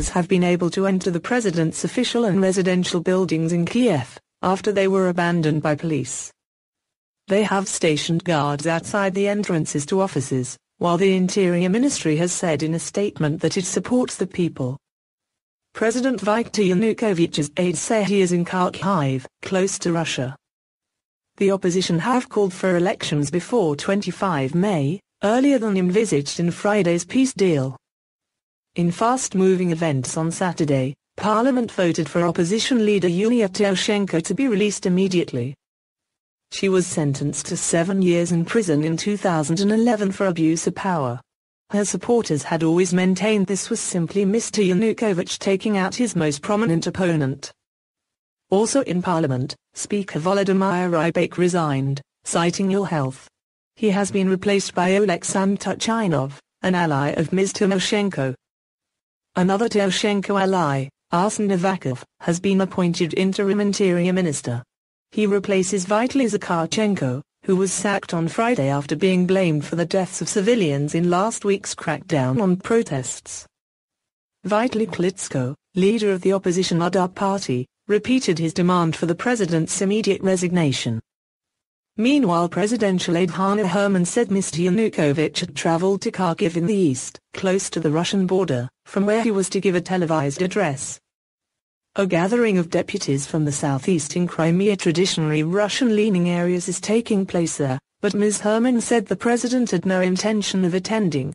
have been able to enter the president's official and residential buildings in Kiev, after they were abandoned by police. They have stationed guards outside the entrances to offices, while the Interior Ministry has said in a statement that it supports the people. President Viktor Yanukovych's aides say he is in Kharkiv, close to Russia. The opposition have called for elections before 25 May, earlier than envisaged in Friday's peace deal. In fast-moving events on Saturday, Parliament voted for opposition leader Yulia Tymoshenko to be released immediately. She was sentenced to 7 years in prison in 2011 for abuse of power. Her supporters had always maintained this was simply Mr. Yanukovych taking out his most prominent opponent. Also in Parliament, Speaker Volodymyr Rybak resigned, citing ill health. He has been replaced by Oleksandr Turchinov, an ally of Ms. Tymoshenko. Another Tymoshenko ally, Arsen Avakov, has been appointed interim interior minister. He replaces Vitaly Zakharchenko, who was sacked on Friday after being blamed for the deaths of civilians in last week's crackdown on protests. Vitaly Klitschko, leader of the opposition Udar party, repeated his demand for the president's immediate resignation. Meanwhile, presidential aide Hannah Herman said Mr. Yanukovych had traveled to Kharkiv in the east, close to the Russian border, from where he was to give a televised address. A gathering of deputies from the southeast in Crimea, traditionally Russian-leaning areas, is taking place there, but Ms. Herman said the president had no intention of attending.